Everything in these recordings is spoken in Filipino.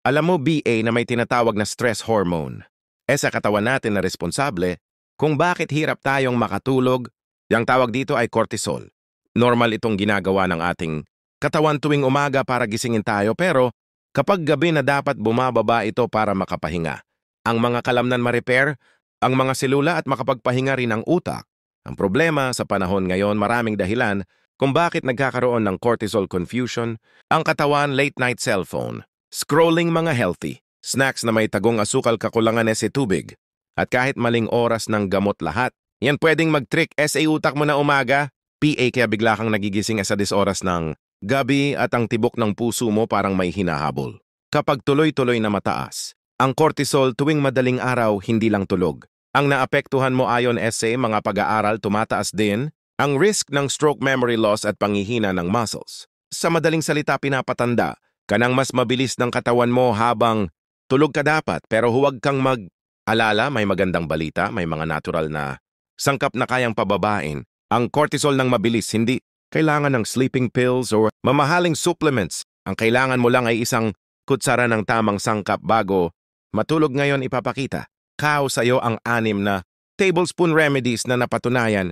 Alam mo, BA, na may tinatawag na stress hormone. Sa katawan natin na responsable kung bakit hirap tayong makatulog. Yang tawag dito ay cortisol. Normal itong ginagawa ng ating katawan tuwing umaga para gisingin tayo, pero kapag gabi na dapat bumababa ito para makapahinga. Ang mga kalamnan ma-repair, ang mga selula at makapagpahinga rin ang utak. Ang problema sa panahon ngayon, maraming dahilan kung bakit nagkakaroon ng cortisol confusion, ang katawan, late night cellphone, scrolling mga healthy, snacks na may tagong asukal, kakulangan sa tubig, at kahit maling oras ng gamot lahat. Yan pwedeng mag-trick sa utak mo na umaga, PA, kaya bigla kang nagigising sa oras ng gabi at ang tibok ng puso mo parang may hinahabol. Kapag tuloy-tuloy na mataas, ang cortisol tuwing madaling araw hindi lang tulog. Ang naapektuhan mo ayon sa mga pag-aaral, tumataas din ang risk ng stroke, memory loss at panghihina ng muscles. Sa madaling salita, pinapatanda ka ng mas mabilis ng katawan mo habang tulog ka dapat, pero huwag kang mag-alala, may magandang balita, may mga natural na sangkap na kayang pababain ang cortisol ng mabilis. Hindi kailangan ng sleeping pills o mamahaling supplements. Ang kailangan mo lang ay isang kutsara ng tamang sangkap bago matulog. Ngayon ipapakita kao sa iyo ang 6 na tablespoon remedies na napatunayan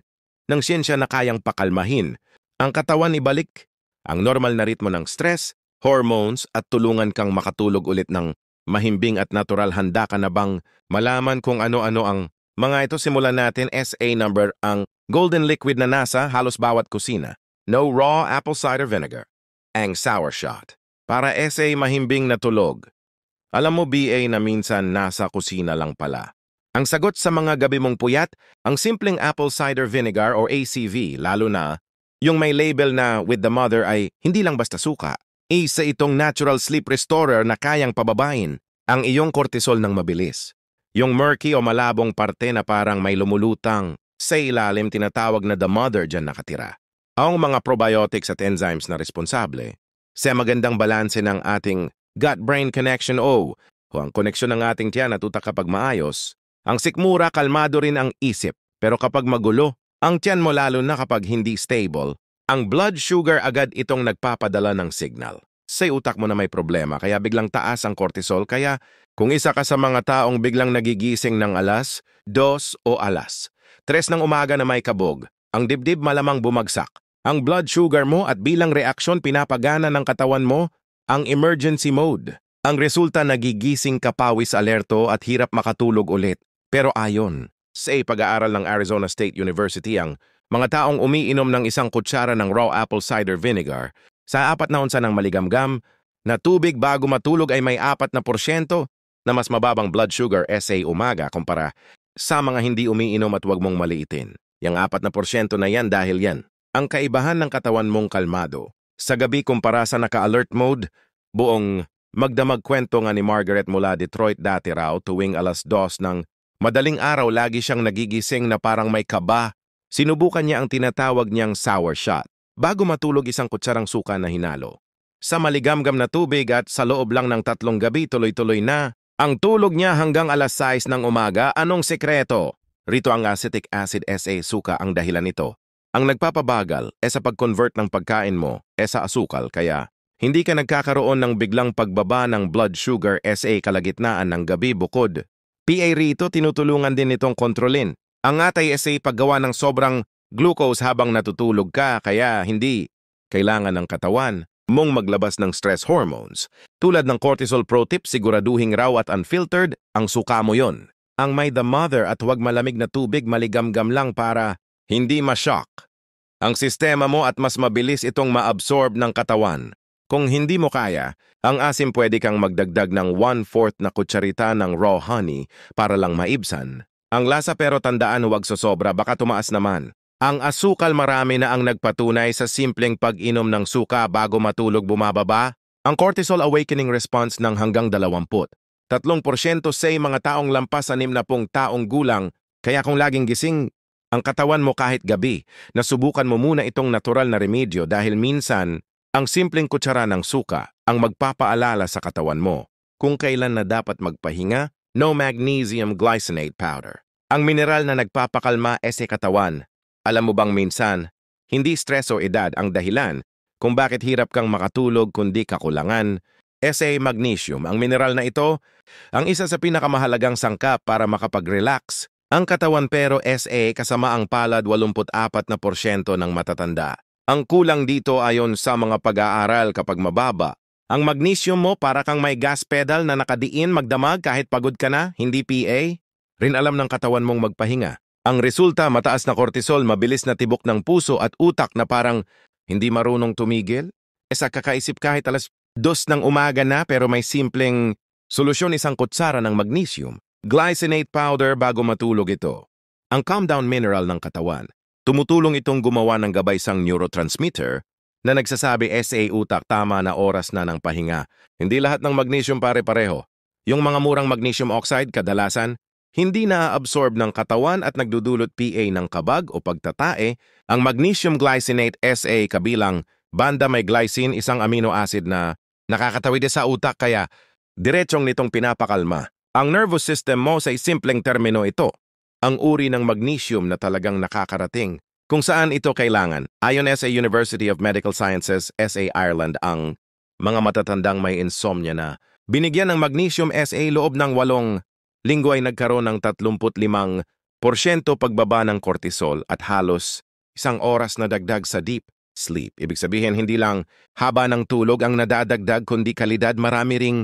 ng siyensya na kayang pakalmahin ang katawan, ibalik ang normal na ritmo ng stress, hormones at tulungan kang makatulog ulit ng mahimbing at natural. Handa ka na bang malaman kung ano-ano ang mga ito? Simulan natin. SA number ang golden liquid na nasa halos bawat kusina. No raw apple cider vinegar. Ang sour shot. Para SA mahimbing na tulog. Alam mo, BA, na minsan nasa kusina lang pala ang sagot sa mga gabi mong puyat. Ang simpleng apple cider vinegar or ACV, lalo na yung may label na with the mother, ay hindi lang basta suka. Isa itong natural sleep restorer na kayang pababain ang iyong cortisol ng mabilis. Yung murky o malabong parte na parang may lumulutang sa ilalim, tinatawag na the mother, dyan nakatira. Ang mga probiotics at enzymes na responsable sa magandang balanse ng ating gut-brain connection o ang koneksyon ng ating tiyan at utak. Kapag maayos ang sikmura, kalmado rin ang isip. Pero kapag magulo ang tiyan mo, lalo na kapag hindi stable ang blood sugar, agad itong nagpapadala ng signal sa utak mo na may problema, kaya biglang taas ang cortisol. Kaya kung isa ka sa mga taong biglang nagigising ng alas 2 o alas 3 ng umaga na may kabog, ang dibdib, malamang bumagsak ang blood sugar mo at bilang reaksyon pinapagana ng katawan mo ang emergency mode. Ang resulta, nagigising ka, pawis, alerto at hirap makatulog ulit. Pero ayon sa pag-aaral ng Arizona State University, ang mga taong umiinom ng isang kutsara ng raw apple cider vinegar sa 4 na unsa ng maligamgam na tubig bago matulog ay may 4% na mas mababang blood sugar sa umaga kumpara sa mga hindi umiinom. At huwag mong maliitin yung 4% na yan, dahil yan ang kaibahan ng katawan mong kalmado sa gabi kumpara sa naka-alert mode. Buong magdamag kwento nga ni Margaret mula Detroit. Dati raw tuwing alas 2 ng madaling araw, lagi siyang nagigising na parang may kaba. Sinubukan niya ang tinatawag niyang sour shot. Bago matulog, isang kutsarang suka na hinalo sa maligamgam na tubig, at sa loob lang ng 3 gabi, tuloy-tuloy na ang tulog niya hanggang alas 6 ng umaga. Anong sekreto? Rito ang acetic acid sa suka ang dahilan nito. Ang nagpapabagal sa pag-convert ng pagkain mo sa asukal, kaya hindi ka nagkakaroon ng biglang pagbaba ng blood sugar sa kalagitnaan ng gabi. Bukod PA rito, tinutulungan din itong kontrolin ang atay sa paggawa ng sobrang glucose habang natutulog ka, kaya hindi kailangan ng katawan mong maglabas ng stress hormones tulad ng cortisol. Pro tip, siguraduhin raw at unfiltered ang suka mo yon. Ang may the mother, at huwag malamig na tubig, maligamgam lang para hindi ma-shock ang sistema mo at mas mabilis itong ma-absorb ng katawan. Kung hindi mo kaya ang asim, pwede kang magdagdag ng 1/4 na kutsarita ng raw honey para lang maibsan ang lasa, pero tandaan, huwag sosobra, baka tumaas naman ang asukal. Marami na ang nagpatunay sa simpleng pag-inom ng suka bago matulog, bumababa ang cortisol awakening response ng hanggang 23% sa mga taong lampas 60 taong gulang. Kaya kung laging gising ang katawan mo kahit gabi, nasubukan mo muna itong natural na remedyo, dahil minsan ang simpleng kutsara ng suka ang magpapaalala sa katawan mo kung kailan na dapat magpahinga. No magnesium glycinate powder, ang mineral na nagpapakalma sa katawan. Alam mo bang minsan, hindi stress o edad ang dahilan kung bakit hirap kang makatulog, kundi kakulangan SA Magnesium. Ang mineral na ito, ang isa sa pinakamahalagang sangkap para makapag-relax ang katawan, pero SA kasama ang palad 84% ng matatanda. Ang kulang dito ayon sa mga pag-aaral kapag mababa ang magnesium mo, para kang may gas pedal na nakadiin magdamag kahit pagod ka na, hindi PA. Rin alam ng katawan mong magpahinga. Ang resulta, mataas na cortisol, mabilis na tibok ng puso at utak na parang hindi marunong tumigil. Sa kakaisip kahit alas 2 ng umaga na, pero may simpleng solusyon, isang kutsara ng magnesium glycinate powder bago matulog. Ito ang calm down mineral ng katawan. Tumutulong itong gumawa ng gabay sang neurotransmitter na nagsasabi SA utak, tama na oras na ng pahinga. Hindi lahat ng magnesium pare-pareho. Yung mga murang magnesium oxide kadalasan hindi na-absorb ng katawan at nagdudulot PA ng kabag o pagtatae. Ang magnesium glycinate SA kabilang banda may glycine, isang amino acid na nakakatawid sa utak, kaya diretsong nitong pinapakalma ang nervous system mo. Sa simpleng termino, ito ang uri ng magnesium na talagang nakakarating kung saan ito kailangan. Ayon sa University of Medical Sciences, SA Ireland, ang mga matatandang may insomnia na binigyan ng magnesium SA loob ng 8 linggo ay nagkaroon ng 35% pagbaba ng cortisol at halos 1 oras na dagdag sa deep sleep. Ibig sabihin, hindi lang haba ng tulog ang nadadagdag, kundi kalidad. Marami ring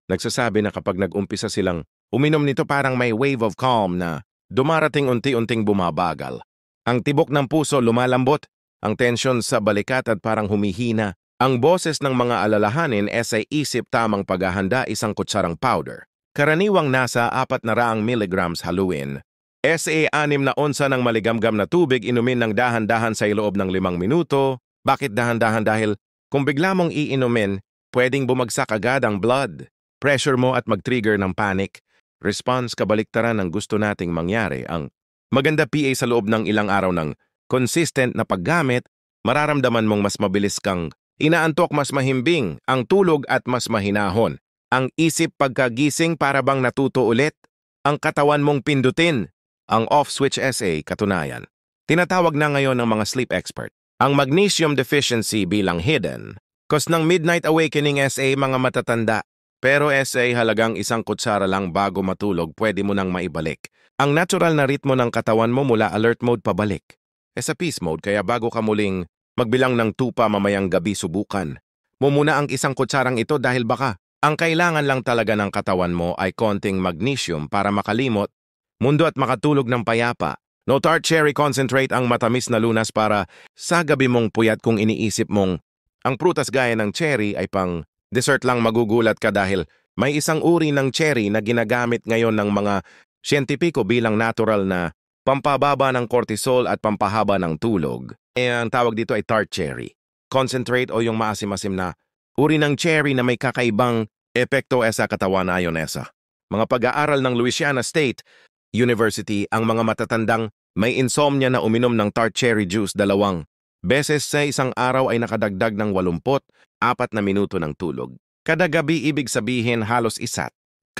nagsasabi na kapag nag-umpisa silang uminom nito, parang may wave of calm na dumarating, unti-unting bumabagal. Ang tibok ng puso lumalambot, ang tensyon sa balikat at parang humihina. Ang boses ng mga alalahanin sa isip, tamang paghahanda, isang kutsarang powder. Karaniwang nasa 400 milligrams haluin. SA 6 na onsa ng maligamgam na tubig, inumin ng dahan-dahan sa loob ng 5 minuto. Bakit dahan-dahan? Dahil kung bigla mong iinumin, pwedeng bumagsak agad ang blood pressure mo at mag-trigger ng panic response, kabaliktaran ng gusto nating mangyari. Ang maganda PA, sa loob ng ilang araw ng consistent na paggamit, mararamdaman mong mas mabilis kang inaantok, mas mahimbing ang tulog at mas mahinahon ang isip pagkagising, para bang natuto ulit ang katawan mong pindutin ang off switch. SA katunayan, tinatawag na ngayon ng mga sleep expert ang magnesium deficiency bilang hidden cause ng midnight awakening. SA mga matatanda, pero SA halagang 1 kutsara lang bago matulog, pwede mo nang maibalik ang natural na ritmo ng katawan mo mula alert mode pabalik sa peace mode. Kaya bago ka muling magbilang ng tupa mamayang gabi, subukan mo muna ang 1 kutsarang ito, dahil baka ang kailangan lang talaga ng katawan mo ay konting magnesium para makalimot mundo at makatulog ng payapa. No tart cherry concentrate, ang matamis na lunas para sa gabi mong puyat. Kung iniisip mong ang prutas gaya ng cherry ay pang dessert lang, magugulat ka dahil may isang uri ng cherry na ginagamit ngayon ng mga siyentipiko bilang natural na pampababa ng cortisol at pampahaba ng tulog. Ang tawag dito ay tart cherry concentrate o yung maasim-asim na uri ng cherry na may kakaibang epekto sa katawan. Ayon sa mga pag-aaral ng Louisiana State University, ang mga matatandang may insomnia na uminom ng tart cherry juice 2 beses sa isang araw ay nakadagdag ng 84 na minuto ng tulog kada gabi. Ibig sabihin, halos 1.5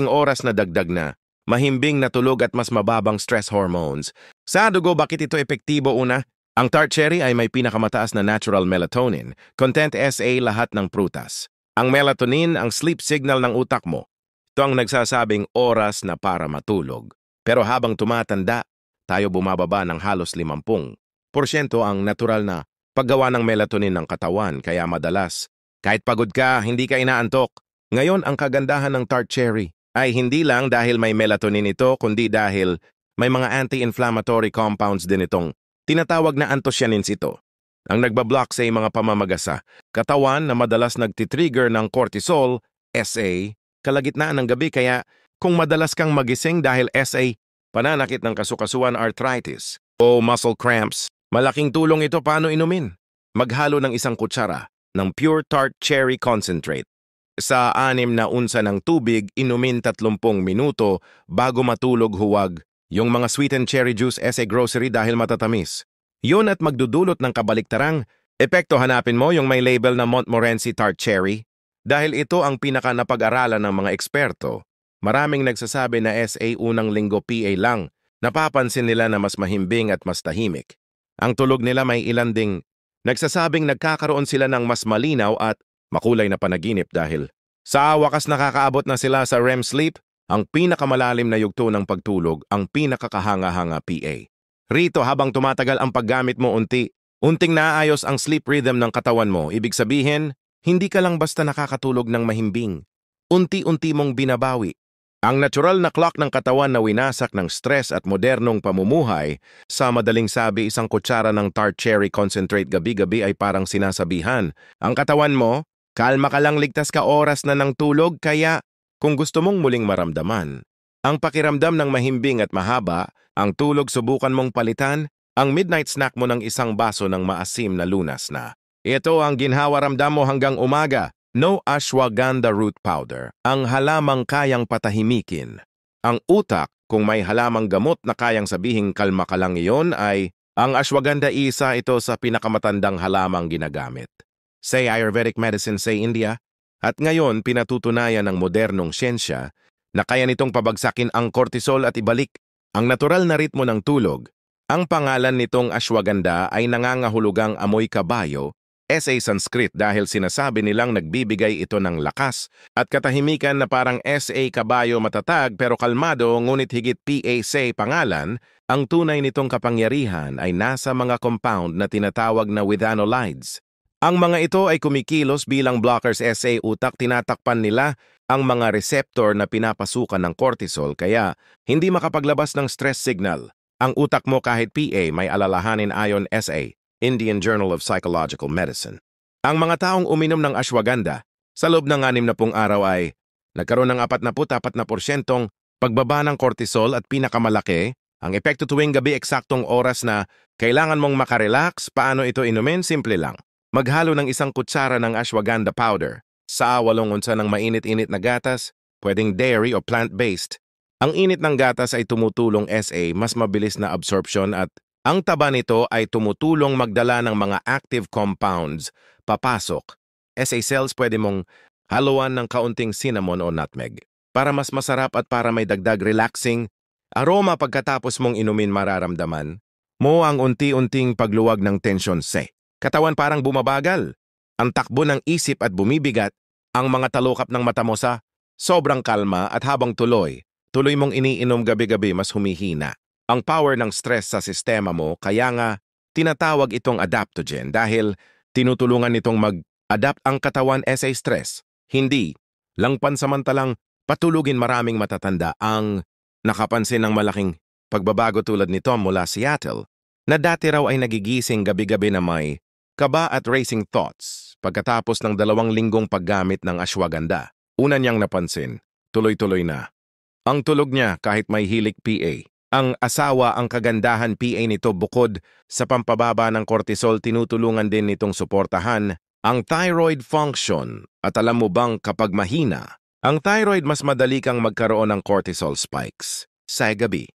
oras na dagdag na mahimbing na tulog at mas mababang stress hormones sa dugo. Bakit ito epektibo? Una, ang tart cherry ay may pinakamataas na natural melatonin content. SA lahat ng prutas. Ang melatonin, ang sleep signal ng utak mo. Ito ang nagsasabing oras na para matulog. Pero habang tumatanda, tayo bumababa ng halos 50% ang natural na paggawa ng melatonin ng katawan. Kaya madalas, kahit pagod ka, hindi ka inaantok. Ngayon, ang kagandahan ng tart cherry ay hindi lang dahil may melatonin ito, kundi dahil may mga anti-inflammatory compounds din itong tinatawag na anthocyanins. Ito ang nagbablock sa mga pamamaga sa katawan na madalas nagtitrigger ng cortisol. SA kalagitnaan ng gabi. Kaya kung madalas kang magising dahil SA pananakit ng kasukasuan, arthritis o muscle cramps, malaking tulong ito. Paano inumin? Maghalo ng 1 kutsara ng pure tart cherry concentrate sa 6 na unsa ng tubig, inumin 30 minuto bago matulog. Huwag yung mga sweetened cherry juice SA grocery dahil matatamis yun at magdudulot ng kabaliktarang epekto. Hanapin mo yung may label na Montmorency tart cherry dahil ito ang pinaka napag-aralan ng mga eksperto. Maraming nagsasabi na SA unang linggo PA lang, napapansin nila na mas mahimbing at mas tahimik ang tulog nila. May ilan ding nagsasabing nagkakaroon sila ng mas malinaw at makulay na panaginip dahil Sa wakas nakakaabot na sila sa REM sleep, ang pinakamalalim na yugto ng pagtulog, ang pinakakahanga-hanga PA. Rito habang tumatagal ang paggamit mo unting naayos ang sleep rhythm ng katawan mo. Ibig sabihin, hindi ka lang basta nakakatulog ng mahimbing. Unti-unti mong binabawi. Ang natural na clock ng katawan na winasak ng stress at modernong pamumuhay, sa madaling sabi isang kutsara ng tart cherry concentrate gabi-gabi ay parang sinasabihan. Ang katawan mo, kalma ka lang, ligtas ka, oras na ng tulog, kaya kung gusto mong muling maramdaman ang pakiramdam ng mahimbing at mahaba, ang tulog, subukan mong palitan ang midnight snack mo ng isang baso ng maasim na lunas na. Ito ang ginhawa ramdam mo hanggang umaga. No ashwagandha root powder, ang halamang kayang patahimikin. Ang utak, kung may halamang gamot na kayang sabihing kalma ka lang iyon, ay ang ashwagandha, isa ito sa pinakamatandang halamang ginagamit. Say Ayurvedic medicine, say India. At ngayon, pinatutunayan ng modernong siyensya na kaya nitong pabagsakin ang cortisol at ibalik ang natural na ritmo ng tulog. Ang pangalan nitong ashwagandha ay nangangahulugang amoy kabayo, SA Sanskrit, dahil sinasabi nilang nagbibigay ito ng lakas at katahimikan na parang SA kabayo, matatag pero kalmado, ngunit higit PA pangalan, ang tunay nitong kapangyarihan ay nasa mga compound na tinatawag na withanolides. Ang mga ito ay kumikilos bilang blockers SA utak, tinatakpan nila ang mga receptor na pinapasukan ng cortisol kaya hindi makapaglabas ng stress signal. Ang utak mo kahit PA may alalahanin ayon SA. Indian Journal of Psychological Medicine. Ang mga taong uminom ng ashwagandha sa loob ng 60 araw ay nagkaroon ng 44% pagbaba ng cortisol at pinakamalaki, ang epekto tuwing gabi, eksaktong oras na kailangan mong makarelax. Paano ito inumin? Simple lang. Maghalo ng isang kutsara ng ashwagandha powder sa 8 unsa ng mainit-init na gatas, pwedeng dairy o plant-based. Ang init ng gatas ay tumutulong SA, mas mabilis na absorption, at ang taba nito ay tumutulong magdala ng mga active compounds papasok. SA cells, pwede mong haluan ng kaunting cinnamon o nutmeg para mas masarap at para may dagdag relaxing aroma. Pagkatapos mong inumin, mararamdaman mo ang unti-unting pagluwag ng tensyon sa katawan, parang bumabagal ang takbo ng isip at bumibigat ang mga talukap ng mata mo sa sobrang kalma, at habang tuloy mong iniinom gabi-gabi, mas humihina ang power ng stress sa sistema mo, kaya nga tinatawag itong adaptogen dahil tinutulungan nitong mag-adapt ang katawan sa stress. Hindi lang pansamantalang patulugin. Maraming matatanda ang nakapansin ng malaking pagbabago tulad nito mula Seattle, na dati raw ay nagigising gabi-gabi na may kaba at racing thoughts pagkatapos ng 2 linggong paggamit ng ashwagandha. Una niyang napansin, tuloy-tuloy na ang tulog niya kahit may hilik PA. Ang asawa, ang kagandahan PA nito, bukod sa pampababa ng cortisol, tinutulungan din nitong suportahan ang thyroid function. At alam mo bang kapag mahina ang thyroid, mas madali kang magkaroon ng cortisol spikes sa gabi.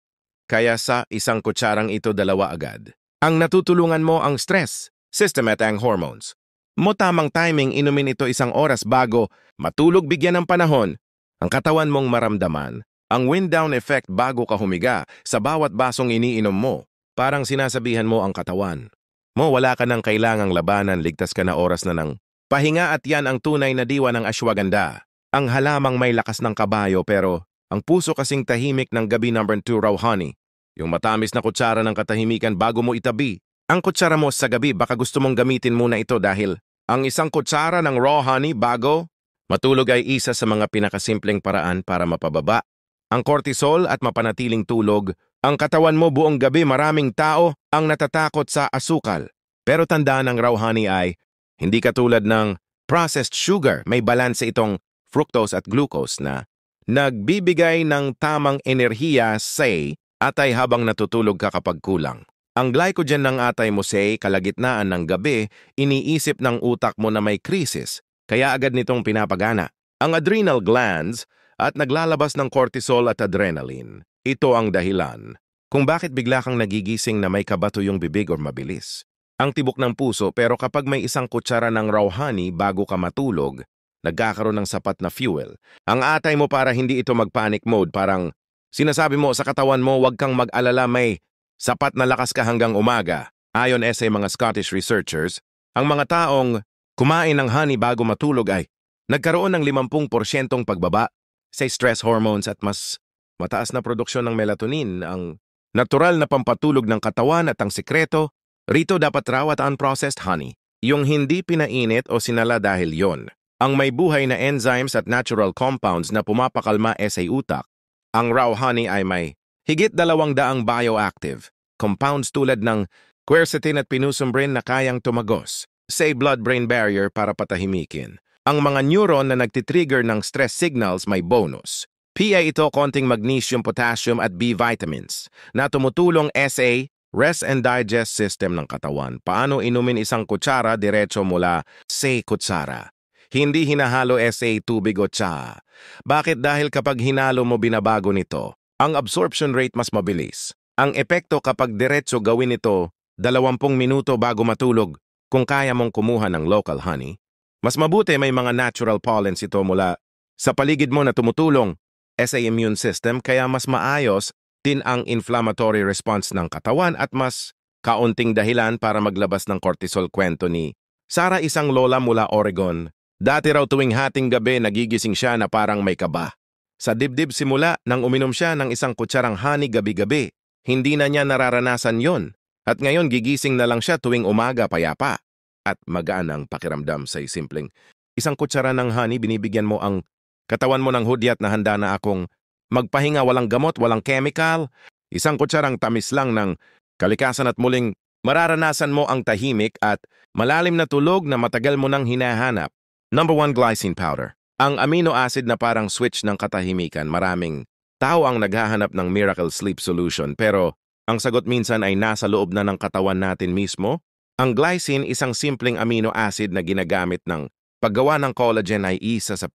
Kaya sa isang kutsarang ito, 2 agad ang natutulungan mo ang stress system at ang hormones mo. Tamang timing, inumin ito 1 oras bago matulog, bigyan ng panahon ang katawan mong maramdaman ang wind down effect bago ka humiga. Sa bawat basong iniinom mo, parang sinasabihan mo ang katawan mo, wala ka nang kailangang labanan, ligtas ka na, oras na ng pahinga. At yan ang tunay na diwa ng ashwagandha, ang halamang may lakas ng kabayo pero ang puso kasing tahimik ng gabi. Number 2, raw honey, yung matamis na kutsara ng katahimikan bago mo itabi ang kutsara mo sa gabi. Baka gusto mong gamitin muna ito dahil ang 1 kutsara ng raw honey bago matulog ay isa sa mga pinakasimpleng paraan para mapababa ang cortisol at mapanatiling tulog ang katawan mo buong gabi. Maraming tao ang natatakot sa asukal, pero tandaan, ang raw honey ay hindi katulad ng processed sugar. May balanse itong fructose at glucose na nagbibigay ng tamang enerhiya sa atay habang natutulog ka. Kapag kulang ang glycogen ng atay mo sa kalagitnaan ng gabi, iniisip ng utak mo na may krisis, kaya agad nitong pinapagana ang adrenal glands at naglalabas ng cortisol at adrenaline. Ito ang dahilan kung bakit bigla kang nagigising na may kabato yung bibig o mabilis ang tibok ng puso. Pero kapag may 1 kutsara ng raw honey bago ka matulog, nagkakaroon ng sapat na fuel ang atay mo para hindi ito mag-panic mode. Parang sinasabi mo sa katawan mo, huwag kang mag-alala, may sapat na lakas ka hanggang umaga. Ayon sa mga Scottish researchers, ang mga taong kumain ng honey bago matulog ay Nagkaroon ng 50% pagbaba sa stress hormones at mas mataas na produksyon ng melatonin, ang natural na pampatulog ng katawan at ang sikreto, rito dapat raw at unprocessed honey. Yung hindi pinainit o sinala dahil yon. Ang may buhay na enzymes at natural compounds na pumapakalma sa utak. Ang raw honey ay may higit 200 bioactive compounds tulad ng quercetin at pinusumbrin na kayang tumagos sa blood-brain barrier para patahimikin. Ang mga neuron na nagtitrigger ng stress signals may bonus. PA ito konting magnesium, potassium at B vitamins na tumutulong sa rest and digest system ng katawan. Paano inumin isang kutsara diretso mula sa kutsara? Hindi hinahalo sa tubig o tsa. Bakit? Dahil kapag hinalo mo binabago nito, ang absorption rate mas mabilis. Ang epekto kapag diretso gawin ito 20 minuto bago matulog kung kaya mong kumuha ng local honey. Mas mabuti may mga natural pollens ito mula sa paligid mo na tumutulong sa immune system kaya mas maayos din ang inflammatory response ng katawan at mas kaunting dahilan para maglabas ng cortisol. Kwento ni Sarah, isang lola mula Oregon. Dati raw tuwing hating gabi nagigising siya na parang may kaba sa dibdib simula nang uminom siya ng isang kutsarang honey gabi-gabi. Hindi na niya nararanasan yon at ngayon gigising na lang siya tuwing umaga payapa at magaan ang pakiramdam sa simpleng isang kutsara ng honey. Binibigyan mo ang katawan mo ng hudyat na handa na akong magpahinga, walang gamot, walang chemical. Isang kutsarang tamis lang ng kalikasan at muling mararanasan mo ang tahimik at malalim na tulog na matagal mo nang hinahanap. Number 1, glycine powder. Ang amino acid na parang switch ng katahimikan. Maraming tao ang naghahanap ng miracle sleep solution pero ang sagot minsan ay nasa loob na ng katawan natin mismo. Ang glycine, isang simpleng amino acid na ginagamit ng paggawa ng collagen, ay isa sa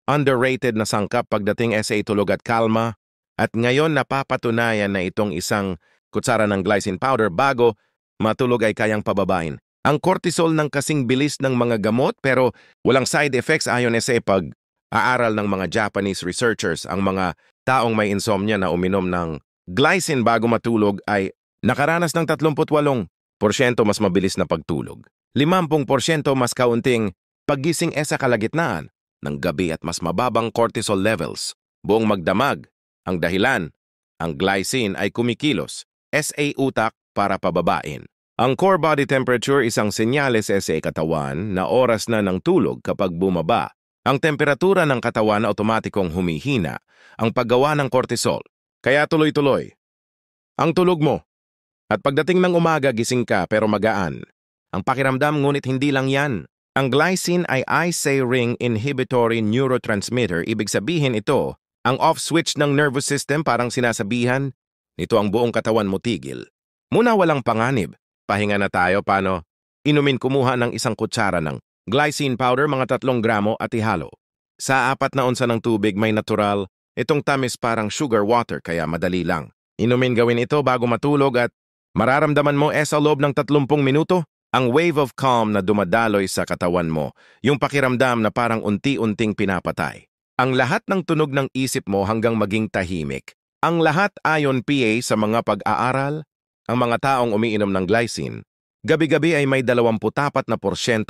underrated na sangkap pagdating sa tulog at kalma. At ngayon napapatunayan na itong isang kutsara ng glycine powder bago matulog ay kayang pababain ang cortisol ng kasing bilis ng mga gamot pero walang side effects ayon sa pag-aaral ng mga Japanese researchers. Ang mga taong may insomnia na uminom ng glycine bago matulog ay nakaranas ng 38% mas mabilis na pagtulog, 50% mas kaunting paggising sa kalagitnaan ng gabi at mas mababang cortisol levels. Buong magdamag, ang dahilan, ang glycine ay kumikilos sa utak para pababain ang core body temperature, isang senyales sa katawan na oras na ng tulog. Kapag bumaba ang temperatura ng katawan, na otomatikong humihina ang paggawa ng cortisol. Kaya tuloy-tuloy ang tulog mo. At pagdating ng umaga, gising ka pero magaan ang pakiramdam, ngunit hindi lang yan. Ang glycine ay ISA ring inhibitory neurotransmitter. Ibig sabihin ito ang off switch ng nervous system. Parang sinasabihan nito ang buong katawan mo, tigil muna, walang panganib. Pahinga na tayo. Paano inumin? Kumuha ng isang kutsara ng glycine powder, mga 3 gramo, at ihalo sa 4 na onsa ng tubig. May natural itong tamis, parang sugar water, kaya madali lang inumin. Gawin ito bago matulog at mararamdaman mo sa loob ng 30 minuto ang wave of calm na dumadaloy sa katawan mo, yung pakiramdam na parang unti-unting pinapatay ang lahat ng tunog ng isip mo hanggang maging tahimik. Ang lahat ayon PA sa mga pag-aaral. Ang mga taong umiinom ng glycine gabi-gabi ay may 24%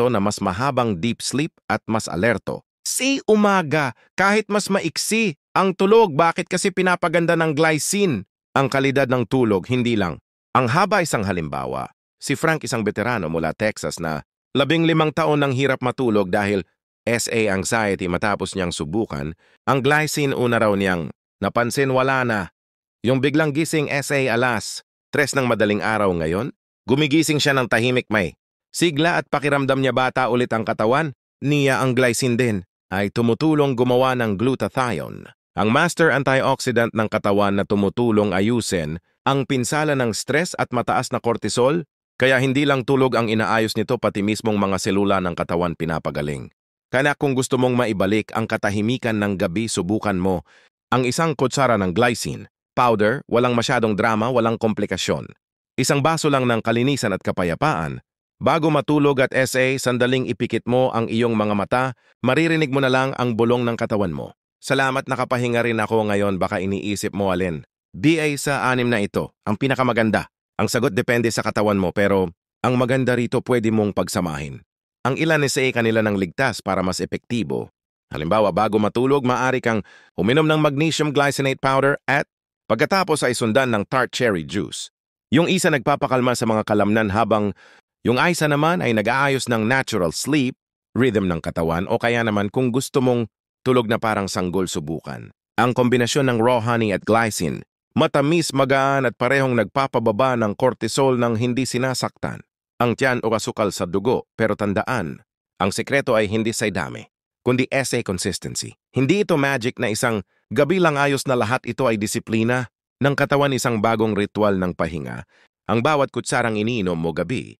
na mas mahabang deep sleep at mas alerto si umaga kahit mas maiksi ang tulog. Bakit? Kasi pinapaganda ng glycine ang kalidad ng tulog, hindi lang ang haba. Isang halimbawa, si Frank, isang veterano mula Texas na 15 taon nang hirap matulog dahil sa anxiety matapos niyang subukan ang glycine. Una raw niyang napansin, wala na yung biglang gising sa alas 3 ng madaling araw. Ngayon, gumigising siya ng tahimik, may sigla at pakiramdam niya bata ulit ang katawan niya. Ang glycine din ay tumutulong gumawa ng glutathione, ang master antioxidant ng katawan na tumutulong ayusin ang pinsala ng stress at mataas na cortisol. Kaya hindi lang tulog ang inaayos nito, pati mismong mga selula ng katawan pinapagaling. Kaya kung gusto mong maibalik ang katahimikan ng gabi, subukan mo ang isang kutsara ng glycine powder. Walang masyadong drama, walang komplikasyon. Isang baso lang ng kalinisan at kapayapaan. Bago matulog at sandaling ipikit mo ang iyong mga mata, maririnig mo na lang ang bulong ng katawan mo. Salamat, nakapahinga rin ako ngayon. Baka iniisip mo alin BA sa 6 na ito ang pinakamaganda. Ang sagot depende sa katawan mo, pero ang maganda rito pwede mong pagsamahin Ang ilan ay kanila ng ligtas para mas epektibo. Halimbawa, bago matulog, maaari kang uminom ng magnesium glycinate powder at pagkatapos ay sundan ng tart cherry juice. Yung isa nagpapakalma sa mga kalamnan habang yung isa naman ay nag-aayos ng natural sleep, rhythm ng katawan o kaya naman kung gusto mong tulog na parang sanggol subukan. Ang kombinasyon ng raw honey at glycine, matamis, magaan at parehong nagpapababa ng cortisol ng hindi sinasaktan ang tiyan o kasukal sa dugo. Pero tandaan, ang sekreto ay hindi sa dami, kundi sa consistency. Hindi ito magic na isang gabi lang ayos na lahat. Ito ay disiplina ng katawan, isang bagong ritual ng pahinga. Ang bawat kutsarang iniinom mo gabi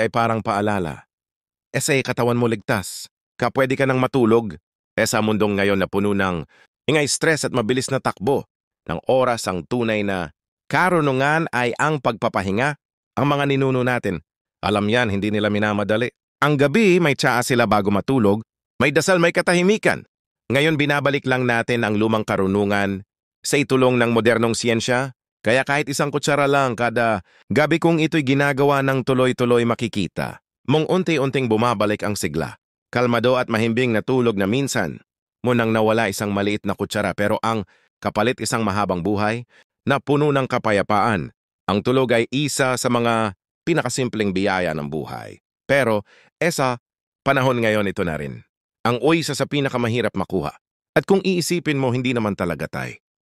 ay parang paalala. Katawan mo ligtas. Pwede ka nang matulog. Sa mundong ngayon na puno ng ingay, stress at mabilis na takbo ng oras, ang tunay na karunungan ay ang pagpapahinga. Ang mga ninuno natin, alam yan, hindi nila minamadali. Ang gabi may tsaa sila bago matulog, may dasal, may katahimikan. Ngayon binabalik lang natin ang lumang karunungan sa itulong ng modernong siyensya. Kaya kahit isang kutsara lang kada gabi, kung ito'y ginagawa ng tuloy-tuloy, makikita mong unti-unting bumabalik ang sigla. Kalmado at mahimbing na tulog na minsan mo nang nawala isang maliit na kutsara, pero ang kapalit isang mahabang buhay na puno ng kapayapaan. Ang tulog ay isa sa mga pinakasimpleng biyaya ng buhay. Pero sa panahon ngayon, ito na rin ang isa sa pinakamahirap makuha. At kung iisipin mo, hindi naman talaga tayo